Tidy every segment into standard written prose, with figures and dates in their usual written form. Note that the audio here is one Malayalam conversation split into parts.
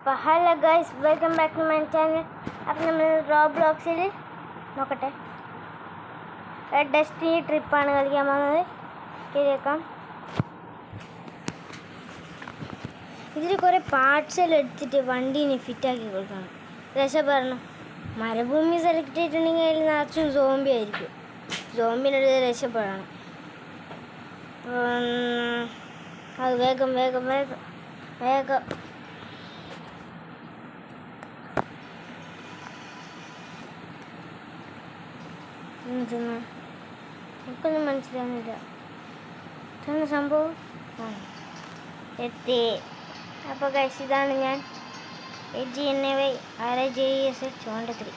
അപ്പോൾ hello guys, welcome back to my channel. അപ്പം നമ്മൾ റോബ്ലോക്സിൽ നോക്കട്ടെ, ഡെസ്റ്റിനി ട്രിപ്പാണ് കളിക്കാൻ പോകുന്നത്. കേൾക്കാം. ഇതിൽ കുറേ പാർട്സെല്ലാം എടുത്തിട്ട് വണ്ടീനെ ഫിറ്റാക്കി കൊടുക്കണം. രക്ഷപ്പെടണം. മരുഭൂമി സെലക്ട് ചെയ്തിട്ടുണ്ടെങ്കിൽ അതിൽ നിറച്ചും സോംബി ആയിരിക്കും. സോംബിനെടുത്ത് രക്ഷപ്പെടണം. അത് വേഗം വേഗം വേഗം വേഗം എനിക്കൊന്നും മനസ്സിലാവുന്നില്ല ഇതാണ് സംഭവം. എത്തി. അപ്പോൾ ഗൈസ്, ഇതാണ് ഞാൻ GNAY RIJES-123.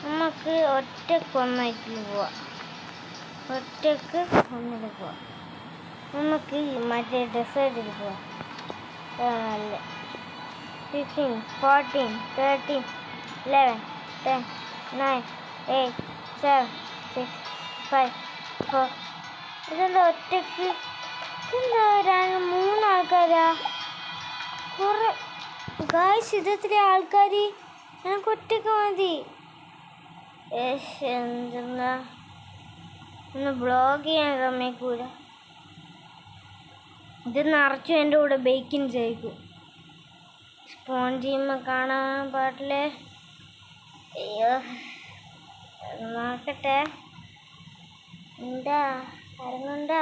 നമുക്ക് ഒറ്റക്കൊന്നായിട്ട് പോവാം. നമുക്ക് മറ്റേ ഡെസേർട്ടിൽ പോവാം. നല്ല 15, 14, 13, 11, 10, 9, 8, 7, 6, 5, 4. ഇതെന്താ ഒറ്റക്ക്? ഇതെന്താ 3 ആൾക്കാരാ? കുറേ ഗായ്സ്, ഇതെത്ര ആൾക്കാർ? എനിക്ക് ഒറ്റക്ക് മതി. എന്തെന്നാ ഒന്ന് ബ്ലോഗ് ചെയ്യാൻ സമ്മതിക്കൂല. ഇത് നിറച്ചും എൻ്റെ കൂടെ ബേക്കിംഗ് ചെയ്യിക്കും. സ്പോഞ്ചിമ്മ കാണാൻ പാടില്ലേ. അയ്യോ, നോക്കട്ടെ. എന്താ ഇറങ്ങണ്ടാ?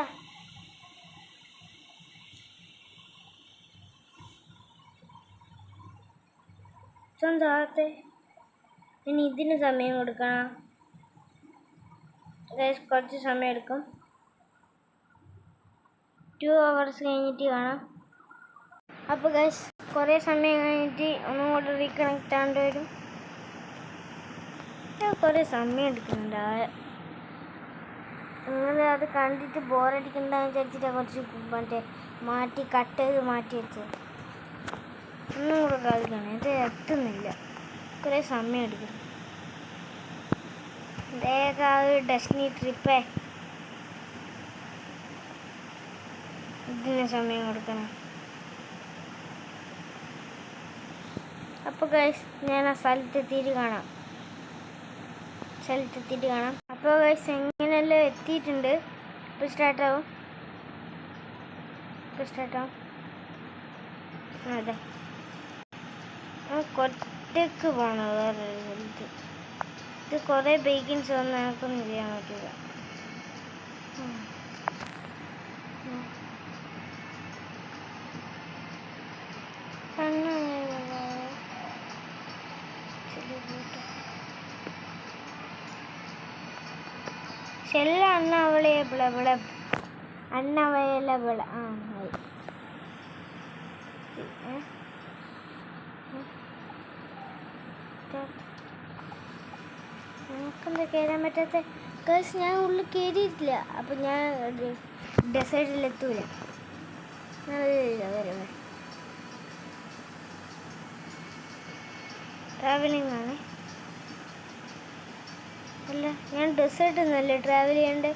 സ്വന്തത്തെ ഇനി ഇതിന് സമയം കൊടുക്കണം. കുറച്ച് സമയം എടുക്കും. 2 hours കഴിഞ്ഞിട്ട് കാണാം. അപ്പോൾ ഗൈസ്, കുറേ സമയം കഴിഞ്ഞിട്ട് ഒന്നും കൂടെ റീകണക്റ്റ് ആണ്ട് വരും. കുറേ സമയം എടുക്കുന്നുണ്ട്. നിങ്ങൾ അത് കണ്ടിട്ട് ബോറടിക്കണ്ടെന്ന് വിചാരിച്ചിട്ട് കുറച്ച് മറ്റേ കട്ട് ചെയ്ത് മാറ്റി വെച്ചത്. ഒന്നും കൂടെ കളിക്കണം. ഇത് എത്തുന്നില്ല. കുറേ സമയം എടുക്കും. ഡെസ്റ്റിനി ട്രിപ്പേ, ഇതിന് സമയം കൊടുക്കണം. അപ്പോൾ ഗൈസ്, ഞാൻ ആ സ്ഥലത്തെത്തിയിട്ട് കാണാം. അപ്പോൾ ഗൈസ്, എങ്ങനെയെല്ലാം എത്തിയിട്ടുണ്ട്. ഇപ്പോൾ സ്റ്റാർട്ടാവും. അതെ, ഒറ്റക്ക് പോകണം വേറൊരു സ്ഥലത്ത്. ഇത് കുറേ ബേക്കിങ്സ് ഒന്നും എനിക്കൊന്നും ചെയ്യാൻ പറ്റില്ല. ചെല്ല അണ്ണവളേബിള നമുക്കെന്താ കയറാൻ പറ്റാത്ത ഗൈസ്? ഞാൻ ഉള്ളിൽ കയറിയിട്ടില്ല. അപ്പം ഞാൻ ഡെസേർട്ടിലെത്തൂല. ട്രാവലിംഗ് ആണ്. അല്ല, ഞാൻ ഡെസേർട്ടിൽ നിന്നല്ലേ ട്രാവൽ ചെയ്യണ്ടേ?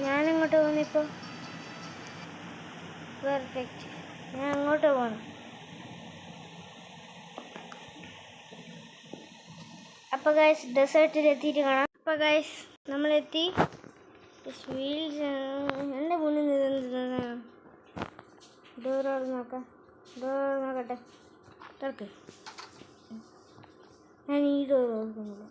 ഞാനെങ്ങോട്ട് പോകുന്നിപ്പോൾ? പെർഫെക്റ്റ്, ഞാൻ അങ്ങോട്ട് പോകണം. അപ്പോൾ ഗൈസ്, ഡെസേർട്ടിൽ എത്തിയിട്ട് കാണാം. അപ്പോൾ ഗൈസ്, നമ്മളെത്തി. എൻ്റെ മുന്നിൽ ഡോറോട് നോക്കട്ടെ. തുറക്ക്. ഞാൻ ഈ ഡോർ നോക്കുന്നില്ല.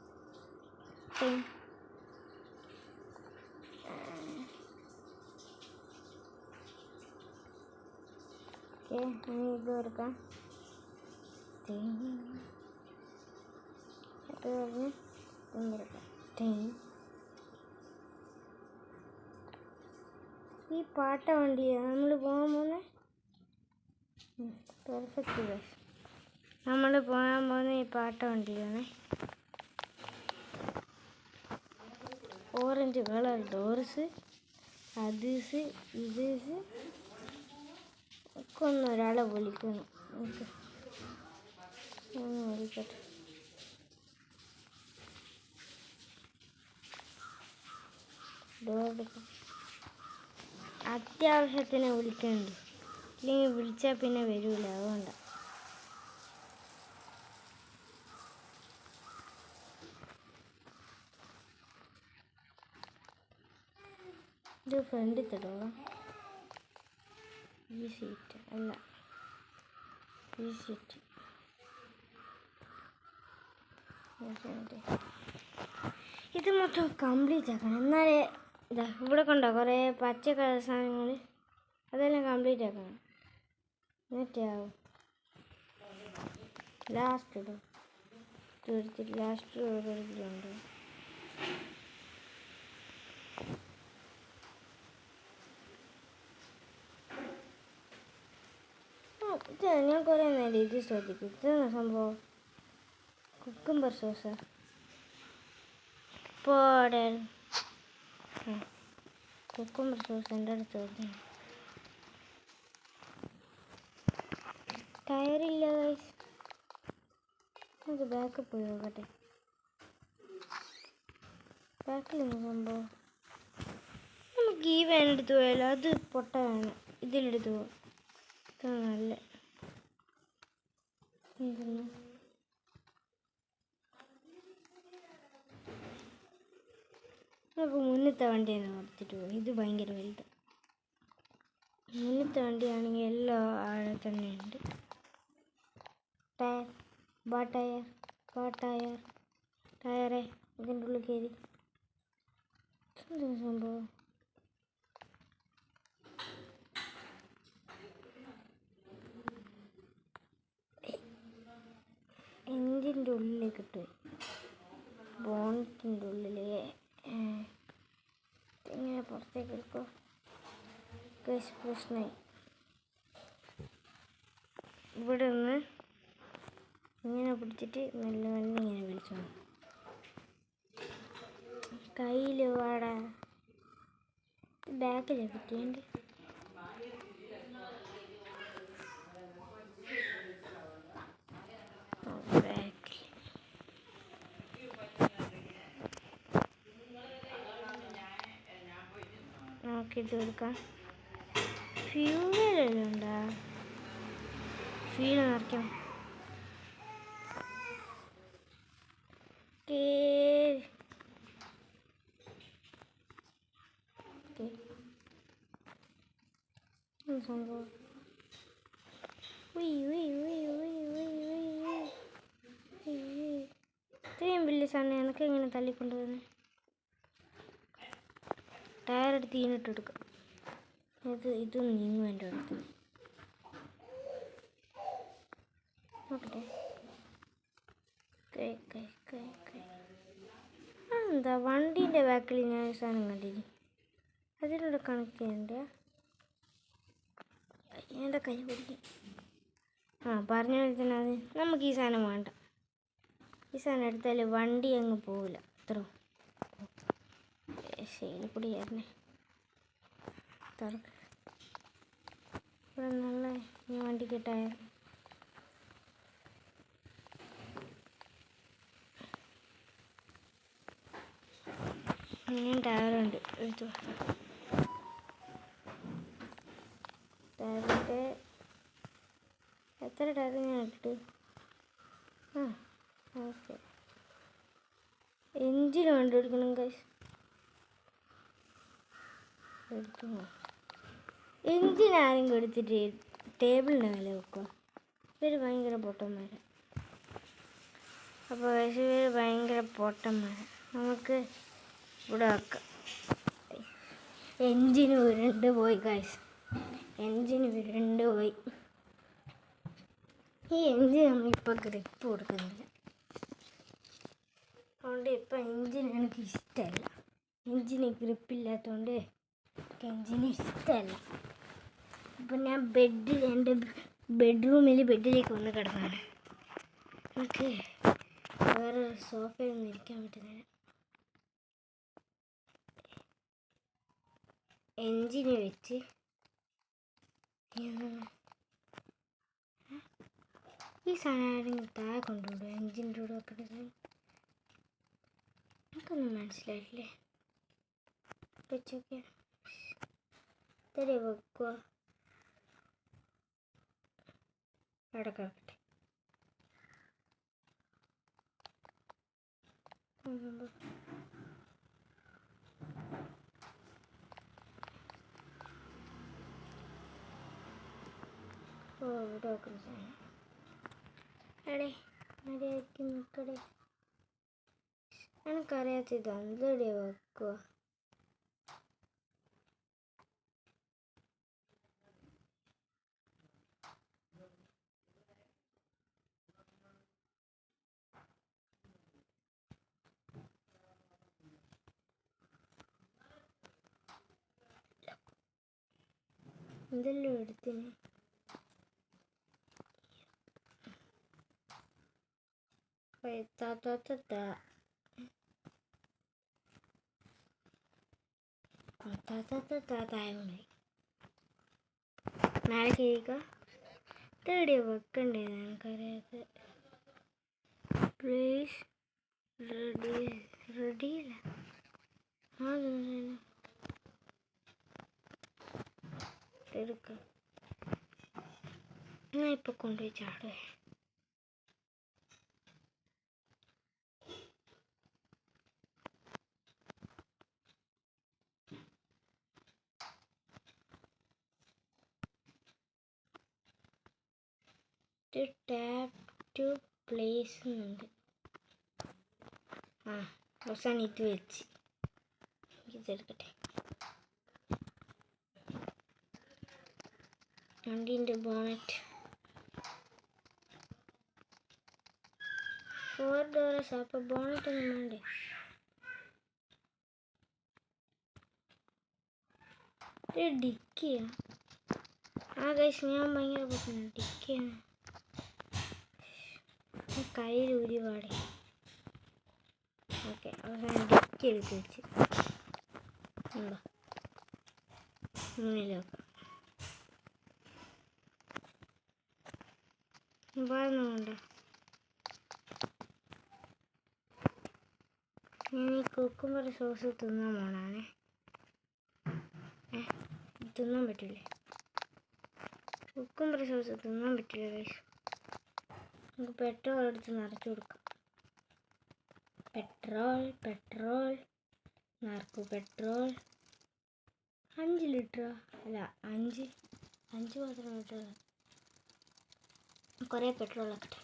ഇത് തുറക്കാം. ഈ പാട്ട വണ്ടിയാണ് നമ്മൾ പോകാൻ പോകുന്നത്. പെർഫെക്റ്റ്. നമ്മൾ പോകാൻ പോകുന്ന ഈ പാട്ട വണ്ടിയാണ്. ഓറഞ്ച് കളർ ഡോർസ്, അതീസ് ഇതീസ് ഒക്കെ ഒന്ന് ഒരാളെ വിളിക്കണം. വിളിക്കട്ടെ. ഡോർ എടുക്കാം. അത്യാവശ്യത്തിന് വിളിക്കുന്നുണ്ട്, ഇല്ലെങ്കിൽ വിളിച്ചാൽ പിന്നെ വരില്ല. അതുകൊണ്ടാണ്. ഇത് ഫ്രണ്ടിൽ തരുമോ? ഈ സീറ്റ് അല്ല, ഈ സീറ്റ്. ഇത് മൊത്തം കംപ്ലീറ്റ് ആക്കണം. എന്നാലേ ഇതാ ഇവിടെ കണ്ടോ കുറേ പച്ച കളർ സാധനങ്ങൾ, അതെല്ലാം കംപ്ലീറ്റ് ആക്കണം. എന്നിട്ടേ ആവും. ലാസ്റ്റ് ഇടും തീർത്തിട്ട് ലാസ്റ്റ് ഓരോരുത്തരുണ്ട്. ഞാൻ കുറേ നേരം ഇത് ശ്രദ്ധിക്കും. ഇതാണ് സംഭവം. കുക്കുംബർ സോസ് പോടെ. കുക്കുംബർ സോസ് എൻ്റെ അടുത്ത് വന്നു. ടയറില്ല ഗൈസ്. നമുക്ക് ബാക്ക് പോയി നോക്കട്ടെ. ബാക്കിലൊന്നും സംഭവം. നമുക്ക് ഈ വേൻ എടുത്ത് പോയാലോ? അത് പൊട്ട വേണം. ഇതിലെടുത്ത് പോവാം. ഇതാണ് നല്ല. നമുക്ക് മുന്നത്തെ വണ്ടിയാണ് കൊടുത്തിട്ട് പോകും. ഇത് ഭയങ്കര വലുതാണ്. മുന്നത്തെ വണ്ടിയാണെങ്കിൽ എല്ലാം ആഴെ തന്നെയുണ്ട്. ടയർ, ടയറേ ഇതിൻ്റെ ഉള്ളിൽ കയറി. സംഭവം എഞ്ചിൻ്റെ ഉള്ളിലേക്ക് ഇട്ട് ബോണറ്റിൻ്റെ ഉള്ളിൽ ഇങ്ങനെ പുറത്തേക്ക് എടുക്കോ? പ്രശ്നമായി. ഇവിടെ നിന്ന് ഇങ്ങനെ പിടിച്ചിട്ട് നല്ല നല്ല ഇങ്ങനെ വിളിച്ചോ. കയ്യിൽ വാടാ. ബാക്കിലാണ് കിട്ടിയുണ്ട്. നോക്കിയിട്ട് കൊടുക്കാം. ഫ്യൂവലെല്ലാം ഉണ്ടാ? ഫ്യൂൽ നിറയ്ക്കണം. സംഭവം ഇത്രയും വലിയ സാധനം എനിക്ക് എങ്ങനെ തള്ളിക്കൊണ്ടുപോകുന്നത്? ടയർ എടുത്ത് ഈനിട്ടെടുക്കാം. ഇതും നീങ്ങും എൻ്റെ അടുത്ത്. നോക്കട്ടെ. എന്താ വണ്ടീൻ്റെ ബാക്കിൽ ഞാൻ സാധനം കണ്ടിന്. അതിലൂടെ കണക്ട് ചെയ്യണ്ട. എൻ്റെ കൈ പിടിക്കും. പറഞ്ഞ പോലെ തന്നെ അത് നമുക്ക് ഈ സാധനം വേണ്ട. ഈ സാധനം എടുത്താൽ വണ്ടി അങ്ങ് പോവില്ല. അത്ര ശരി കൂടിയായിരുന്നേ. തുറക്ക്. ഇവിടെ നല്ല ഈ വണ്ടിക്ക് ടയർ. ഇനിയും ടയറുണ്ട്. എടുത്തു. ടയറിൻ്റെ എത്ര ടയർ ഞാൻ ഇട്ടു? ഓക്കെ. എഞ്ചിൻ കണ്ടുപിടിക്കണം ഗൈസ്. എടുത്തു. എഞ്ചിൻ ആരും കൊടുത്തിട്ട് ടേബിളിൻ്റെ മേലെ വെക്കുക. ഇവർ ഭയങ്കര പൊട്ടന്മാരാണ്. അപ്പോൾ ഇവർ ഭയങ്കര പൊട്ടന്മാരാണ്. നമുക്ക് ഇവിടെ വെക്കാം. എഞ്ചിന് ഉരുണ്ട് പോയി ഗൈസ്. എഞ്ചിന് ഉരുണ്ട് പോയി. ഈ എഞ്ചിൻ നമ്മളിപ്പോൾ ഗ്രിപ്പ് കൊടുക്കുന്നില്ല. അതുകൊണ്ട് ഇപ്പം എഞ്ചിൻ എനിക്ക് ഇഷ്ടമല്ല. എഞ്ചിന് ഗ്രിപ്പില്ലാത്തതുകൊണ്ട് എഞ്ചിന് ഇഷ്ടമല്ല. അപ്പം ഞാൻ എൻ്റെ ബെഡിലേക്ക് വന്ന് കിടന്നാണ്. എനിക്ക് വേറെ സോഫയൊന്നും ഇരിക്കാൻ പറ്റുന്നില്ല. എഞ്ചിന് വെച്ച് ഈ സാധനം ആരെങ്കിലും താഴെ കൊണ്ടുപോകും. എഞ്ചിൻ്റെ കൂടെ വെക്കേണ്ട സാധനം എനിക്കൊന്നും മനസ്സിലായില്ലേ? വെച്ചോക്കെ ഇത്തിരി വെക്കുക. അടക്കട്ടെ. ഇവിടെ വെക്കുന്ന സാധനം എടേ മര്യാദയ്ക്ക് നിൽക്കടേ. എനിക്കറിയാത്ത ഇത് എന്തടി വെക്കുക. എന്തെല്ലാം എടുത്തിന്. നാളെ കേൾക്കാം. തേടിയ വെക്കണ്ടേ എനിക്കറിയാത്ത. പ്ലീസ് റെഡിയില്ല. എടുക്കാം. ഞാൻ ഇപ്പൊ കൊണ്ടുപോയി ചാടുവേ. ടാപ്പ് ടു പ്ലേസ് എന്നുണ്ട്. അവസാനം ഇത് വെച്ച് ഇതെടുക്കട്ടെ. വണ്ടീൻ്റെ ബോണറ്റ് 4 doors. അപ്പോൾ ബോണറ്റ് ഒന്നും വേണ്ടേ? ഡിക്കിയാണ്. ഗൈസ് ഞാൻ ഭയങ്കര പൊട്ടുന്നു. ഡിക്കിയാണ്. കയ്യിൽ ഊരി പാടെ. ഓക്കെ, അവസാനം ഡിക്കി എടുത്ത് വെച്ച് ഉണ്ടോ മുന്നിലൊക്കെ പറഞ്ഞുണ്ടോ. ഞാൻ ഈ കുക്കുംബർ സോസ് തിന്നാൻ പോണാണേ. തിന്നാൻ പറ്റില്ലേ? കുക്കുംബർ സോസ് തിന്നാൻ പറ്റില്ല ഗൈസ്. നമുക്ക് പെട്രോൾ എടുത്ത് നിറച്ച് കൊടുക്കാം. പെട്രോൾ നിറക്കൂ. പെട്രോൾ 5 ലിറ്ററോ? അല്ല 5 മാത്രം ലിറ്റർ. കുറേ പെട്രോൾ ആക്കട്ടെ.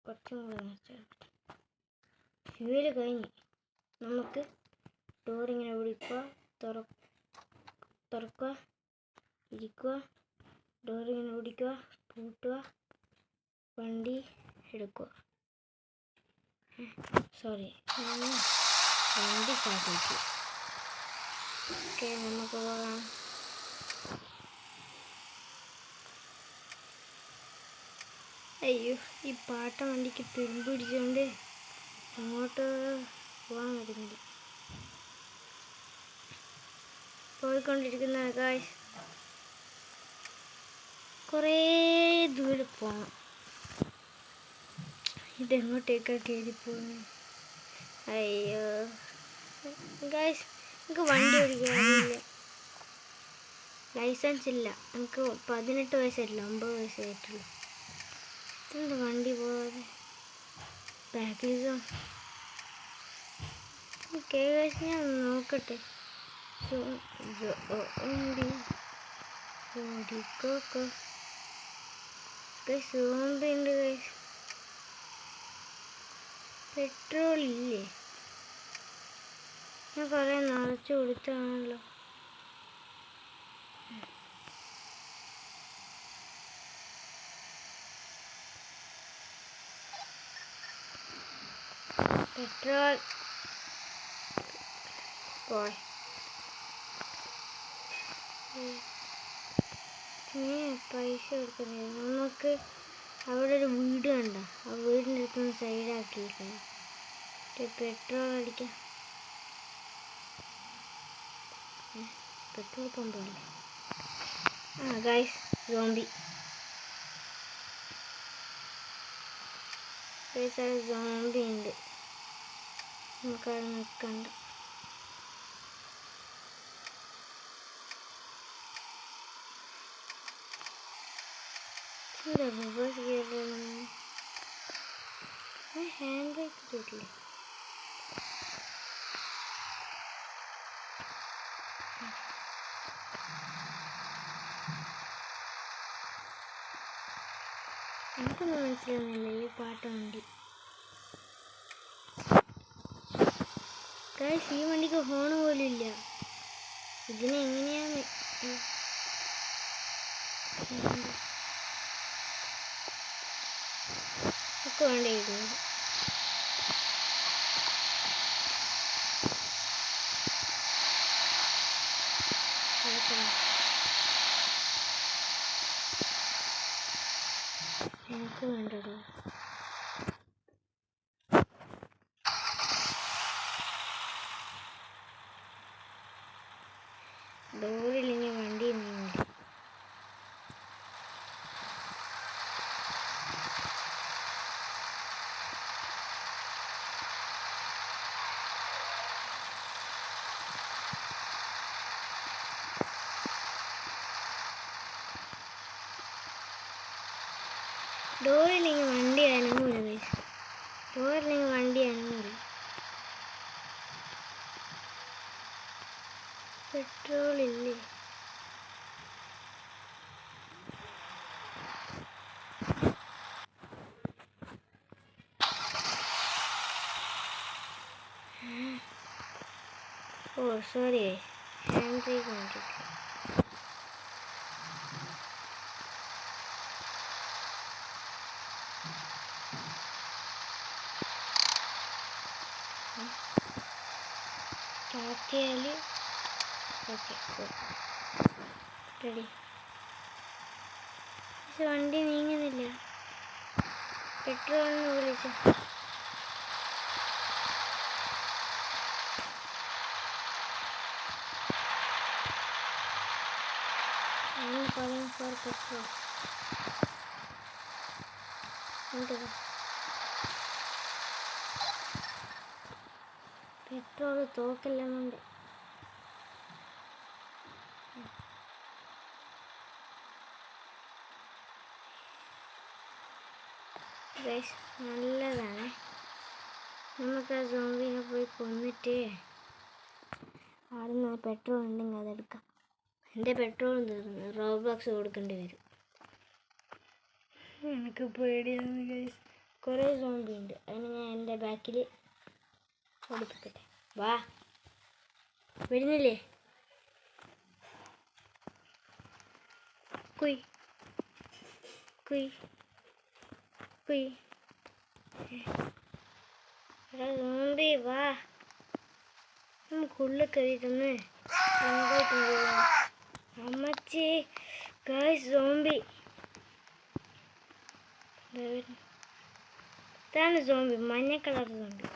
കുറച്ചും കൂടെ നിറച്ചെടുക്കട്ടെ. ഫ്യൂല് കഴിഞ്ഞ് നമുക്ക് ഡോറിങ്ങനെ പിടിക്കുക, തുറക്കുക, ഇരിക്കുക, ഡോറിങ്ങനെ പിടിക്കുക, പൂട്ടുക, വണ്ടി എടുക്കുക. സോറി, വണ്ടി സ്റ്റാർട്ട് ചെയ്തു. ഓക്കെ, നമുക്ക് പോകാം. അയ്യോ, ഈ പാട്ട വണ്ടിക്ക് തുരുമ്പ് പിടിച്ചുകൊണ്ട് അങ്ങോട്ട് പോകാൻ പറ്റുന്നില്ല. പോയിക്കൊണ്ടിരിക്കുന്ന ഗായ്സ്, കുറേ ദൂരെ പോകണം. ഇതെങ്ങോട്ടേക്കാണ് കയറിപ്പോകുന്നത്? അയ്യോ ഗായ്സ്, എനിക്ക് വണ്ടി ഓടിക്കാനില്ല. ലൈസൻസ് ഇല്ല. എനിക്ക് 18 വയസ്സായിട്ടില്ല, 9 വയസ്സായിട്ടുള്ളൂ. ഇതെന്താ വണ്ടി പോകാതെ? ബാക്കിലേക്കോ? ഓക്കെ ഗൈസ്, ഞാൻ നോക്കട്ടെ. സോംബി ഉണ്ട് ഗൈസ്. പെട്രോൾ ഇല്ലേ? ഞാൻ കുറേ നിറച്ച് കൊടുത്താണല്ലോ. പെട്രോൾ പോയി. പൈസ കൊടുക്കുന്നത് നമുക്ക് അവിടെ ഒരു വീട് കണ്ട. ആ വീടിൻ്റെ അടുത്തൊന്ന് സൈഡാക്കിയിരിക്കണം. പെട്രോൾ അടിക്കാം. പെട്രോൾ പമ്പല്ലേ? Guys zombie. ഗൈസ് അവിടെ സോംബി ഉണ്ട്. നമുക്കവിടെ നിൽക്കണ്ട. റിവേഴ്സ് ഗിയർ ഹാൻഡ് ബ്രേക്ക് കിട്ടില്ലേ? എനിക്കൊന്നും മനസ്സിലാവുന്നില്ല ഈ പാട്ട് വണ്ടി. ഗൈസ് ഈ വണ്ടിക്ക് ഹോണ് പോലും ഇല്ല. ഇതിനെങ്ങനെയാണ് ഒക്കെ വേണ്ടിയിരിക്കുന്നത്? എനിക്ക് വേണ്ടത് ഡോറിലിങ്ങനെ വണ്ടി നീങ്ങില്ല. ഡോറിലിങ്ങനെ വണ്ടി അനങ്ങൂല. ഡോറിലിങ്ങനെ വണ്ടി അനങ്ങൂല. പെട്രോൾ ഇല്ലേ? ഓ സോറി, ഹാൻഡ് ബ്രേക്ക് വേണ്ടിയിട്ട്. സ്റ്റാർട്ട് ചെയ്യാൽ ഓക്കെ റെഡി. പക്ഷെ വണ്ടി നീങ്ങുന്നില്ല. പെട്രോളിന് വിളിച്ചു. calling for petrol. പെട്രോൾ തോക്കെല്ലാം ഉണ്ട്. നല്ലതാണ്. നമുക്ക് ആ സോംബിനെ പോയി കൊന്നിട്ട് ആടുന്ന പെട്രോൾ ഉണ്ടെങ്കിൽ അതെടുക്കാം. എൻ്റെ പെട്രോളും തീർന്നു. റോബ്ലോക്സ് കൊടുക്കേണ്ടി വരും. എനിക്ക് പേടിയാണ് ഗൈസ്. കുറേ സോംബി ഉണ്ട്. അതിന് ഞാൻ എൻ്റെ ബാക്കിൽ ഓടിപ്പിക്കട്ടെ. വാ, വരുന്നില്ലേ? കുയ് കുയ് കുയ്. സോംബി വാ, നമുക്കുള്ളിൽ കയറിയിട്ടൊന്ന് അങ്ങോട്ടും പോകാം. അമ്മച്ചി ഗൈസ് സോംബി. ഇതാണ് സോംബി, മഞ്ഞ കളർ സോംബി.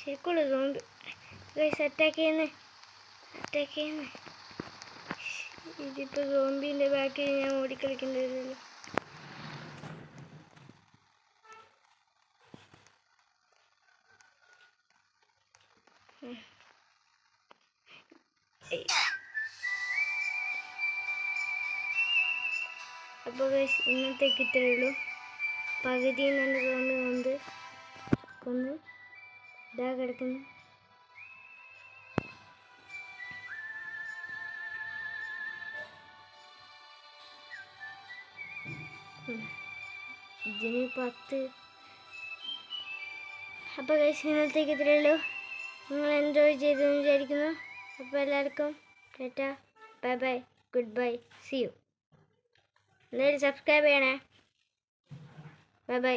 ശരിക്കുള്ള സോംബി ഗൈസ്. അറ്റാക്ക് ചെയ്യുന്നു. ഇതിപ്പോൾ സോംബീൻ്റെ ബാക്കിൽ ഞാൻ ഓടിക്കളിക്കേണ്ടി വരുമല്ലോ. അപ്പോൾ ഗൈസ് ഇന്നത്തേക്ക് ഇത്രയേ ഉള്ളൂ. പകുതിയിൽ നിന്ന് സോംബി കൊന്ന് ഇതാ കിടക്കുന്നു. ഇതിന് 10. അപ്പോൾ ഗൈസ് ഇന്നത്തേക്ക് ഇത്രയേ ഉള്ളൂ. നിങ്ങൾ എൻജോയ് ചെയ്തെന്ന് വിചാരിക്കുന്നു. അപ്പോൾ എല്ലാവർക്കും tata, bye bye, good bye, see you. എന്തായാലും സബ്സ്ക്രൈബ് ചെയ്യണേ. Bye by.